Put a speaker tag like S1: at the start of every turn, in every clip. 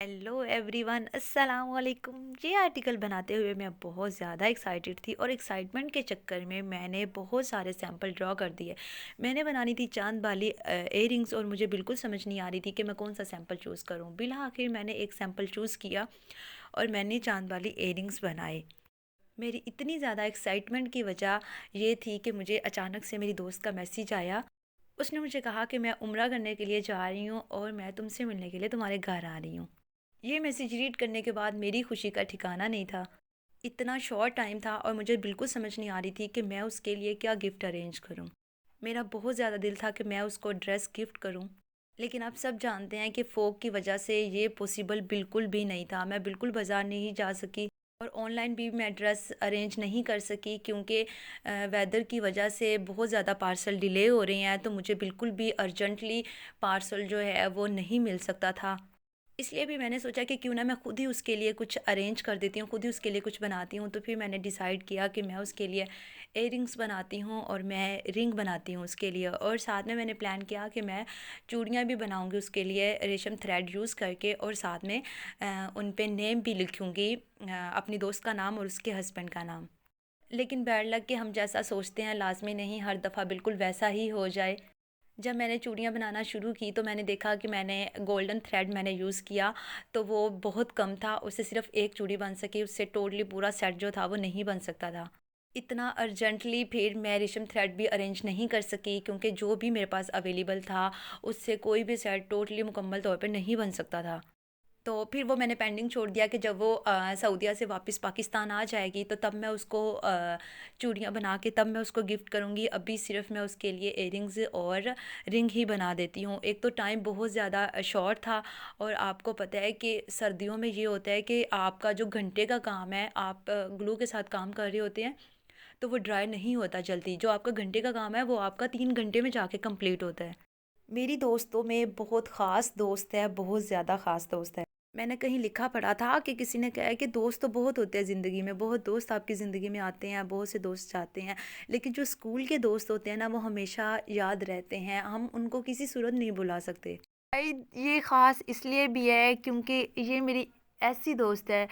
S1: Hello everyone, अस्सलाम वालेकुम। ये आर्टिकल बनाते हुए मैं बहुत ज़्यादा एक्साइटेड थी और एक्साइटमेंट के चक्कर में मैंने बहुत सारे सैंपल ड्रॉ कर दिए। मैंने बनानी थी चांद वाली इयररिंग्स और मुझे बिल्कुल समझ नहीं आ रही थी कि मैं कौन सा सैंपल चूज़ करूं। बिला आखिर मैंने एक सैंपल चूज़ किया और मैंने चांद वाली इयररिंग्स बनाए। मेरी इतनी ज़्यादा एक्साइटमेंट की वजह ये थी कि मुझे अचानक से मेरी दोस्त का मैसेज आया। उसने मुझे कहा कि मैं उम्रा करने के लिए जा रही हूँ और मैं तुमसे मिलने के लिए तुम्हारे घर आ रही हूँ। ये मैसेज रीड करने के बाद मेरी खुशी का ठिकाना नहीं था। इतना शॉर्ट टाइम था और मुझे बिल्कुल समझ नहीं आ रही थी कि मैं उसके लिए क्या गिफ्ट अरेंज करूं। मेरा बहुत ज़्यादा दिल था कि मैं उसको ड्रेस गिफ्ट करूं, लेकिन आप सब जानते हैं कि फोग की वजह से ये पॉसिबल बिल्कुल भी नहीं था। मैं बिल्कुल बाज़ार नहीं जा सकी और ऑनलाइन भी मैं ड्रेस अरेंज नहीं कर सकी क्योंकि वेदर की वजह से बहुत ज़्यादा पार्सल डिले हो रहे हैं, तो मुझे बिल्कुल भी अर्जेंटली पार्सल जो है वो नहीं मिल सकता था। इसलिए भी मैंने सोचा कि क्यों ना मैं खुद ही उसके लिए कुछ अरेंज कर देती हूँ, खुद ही उसके लिए कुछ बनाती हूँ। तो फिर मैंने डिसाइड किया कि मैं उसके लिए इयररिंग्स बनाती हूँ और मैं रिंग बनाती हूँ उसके लिए, और साथ में मैंने प्लान किया कि मैं चूड़ियाँ भी बनाऊँगी उसके लिए रेशम थ्रेड यूज़ करके, और साथ में उन पे नेम भी लिखूँगी, अपनी दोस्त का नाम और उसके हस्बैंड का नाम। लेकिन बैड लक कि हम जैसा सोचते हैं लाजमी नहीं हर दफ़ा बिल्कुल वैसा ही हो जाए। जब मैंने चूड़ियाँ बनाना शुरू की तो मैंने देखा कि मैंने गोल्डन थ्रेड मैंने यूज़ किया, तो वो बहुत कम था, उससे सिर्फ एक चूड़ी बन सकी, उससे टोटली पूरा सेट जो था वो नहीं बन सकता था। इतना अर्जेंटली फिर मैं रेशम थ्रेड भी अरेंज नहीं कर सकी क्योंकि जो भी मेरे पास अवेलेबल था उससे कोई भी सेट टोटली मुकम्मल तौर पर नहीं बन सकता था। तो फिर वो मैंने पेंडिंग छोड़ दिया कि जब वो सऊदीया से वापस पाकिस्तान आ जाएगी तो तब मैं उसको चूड़ियाँ बना के तब मैं उसको गिफ्ट करूँगी। अभी सिर्फ मैं उसके लिए इयररिंग्स और रिंग ही बना देती हूँ। एक तो टाइम बहुत ज़्यादा शॉर्ट था, और आपको पता है कि सर्दियों में ये होता है कि आपका जो घंटे का काम है, आप ग्लू के साथ काम कर रहे होते हैं तो वो ड्राई नहीं होता जल्दी। जो आपका घंटे का काम है वो आपका 3 घंटे में जाके कंप्लीट होता है। मेरी दोस्तों में बहुत ख़ास दोस्त है, बहुत ज़्यादा ख़ास दोस्त है। मैंने कहीं लिखा पढ़ा था कि किसी ने कहा है कि दोस्त तो बहुत होते हैं ज़िंदगी में, बहुत दोस्त आपकी ज़िंदगी में आते हैं, बहुत से दोस्त जाते हैं, लेकिन जो स्कूल के दोस्त होते हैं ना वो हमेशा याद रहते हैं, हम उनको किसी सूरत नहीं भुला सकते। भाई, ये ख़ास इसलिए भी है क्योंकि ये मेरी ऐसी दोस्त है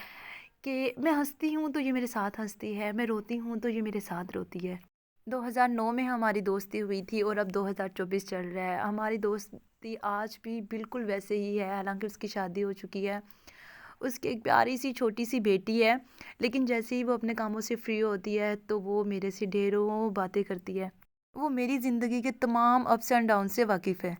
S1: कि मैं हंसती हूँ तो ये मेरे साथ हंसती है, मैं रोती हूँ तो ये मेरे साथ रोती है। 2009 में हमारी दोस्ती हुई थी और अब 2024 चल रहा है। हमारी दोस्ती आज भी बिल्कुल वैसे ही है, हालांकि उसकी शादी हो चुकी है। उसकी एक प्यारी सी छोटी सी बेटी है, लेकिन जैसे ही वो अपने कामों से फ्री होती है तो वो मेरे से ढेरों बातें करती है। वो मेरी ज़िंदगी के तमाम अप्स एंड डाउन से वाकिफ़ है।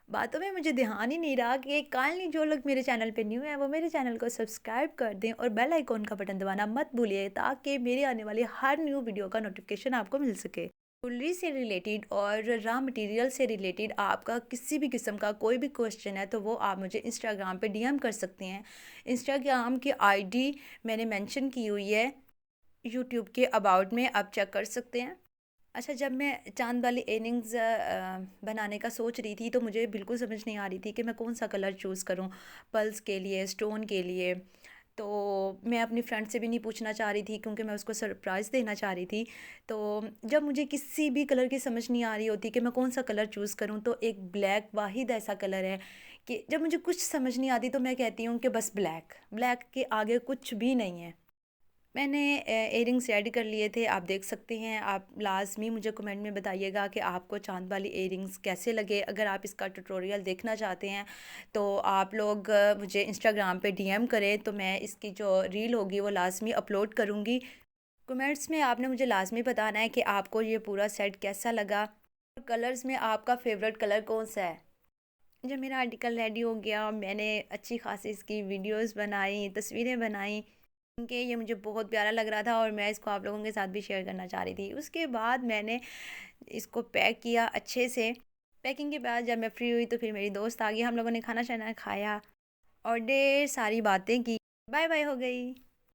S1: बातों में मुझे ध्यान ही नहीं रहा कि काइंडली जो लोग मेरे चैनल पे न्यू हैं वो मेरे चैनल को सब्सक्राइब कर दें और बेल आइकॉन का बटन दबाना मत भूलिए, ताकि मेरे आने वाली हर न्यू वीडियो का नोटिफिकेशन आपको मिल सके। ज्वेलरी से रिलेटेड और रॉ मटेरियल से रिलेटेड आपका किसी भी किस्म का कोई भी क्वेश्चन है तो वो आप मुझे इंस्टाग्राम पे डीएम कर सकते हैं। इंस्टाग्राम की आईडी मैंने मेंशन की हुई है यूट्यूब के अबाउट में, आप चेक कर सकते हैं। अच्छा, जब मैं चाँद वाली इयररिंग्स बनाने का सोच रही थी तो मुझे बिल्कुल समझ नहीं आ रही थी कि मैं कौन सा कलर चूज़ करूं, पल्स के लिए, स्टोन के लिए। तो मैं अपनी फ्रेंड से भी नहीं पूछना चाह रही थी क्योंकि मैं उसको सरप्राइज़ देना चाह रही थी। तो जब मुझे किसी भी कलर की समझ नहीं आ रही होती कि मैं कौन सा कलर चूज़ करूं, तो एक ब्लैक वाहिद ऐसा कलर है कि जब मुझे कुछ समझ नहीं आती तो मैं कहती हूँ कि बस ब्लैक, ब्लैक के आगे कुछ भी नहीं है। मैंने इयररिंग्स ऐड कर लिए थे, आप देख सकते हैं। आप लाज़मी मुझे कमेंट में बताइएगा कि आपको चाँद वाली इयररिंग्स कैसे लगे। अगर आप इसका ट्यूटोरियल देखना चाहते हैं तो आप लोग मुझे इंस्टाग्राम पे डीएम करें, तो मैं इसकी जो रील होगी वो लाज़मी अपलोड करूँगी। कमेंट्स में आपने मुझे लाज़मी बताना है कि आपको ये पूरा सेट कैसा लगा, और कलर्स में आपका फेवरेट कलर कौन सा है। जब मेरा आर्टिकल रेडी हो गया, मैंने अच्छी खासी इसकी वीडियोस बनाई, तस्वीरें बनाई, क्योंकि ये मुझे बहुत प्यारा लग रहा था और मैं इसको आप लोगों के साथ भी शेयर करना चाह रही थी। उसके बाद मैंने इसको पैक किया अच्छे से। पैकिंग के बाद जब मैं फ्री हुई तो फिर मेरी दोस्त आ गई, हम लोगों ने खाना शाना खाया और ढेर सारी बातें की। बाय बाय हो गई।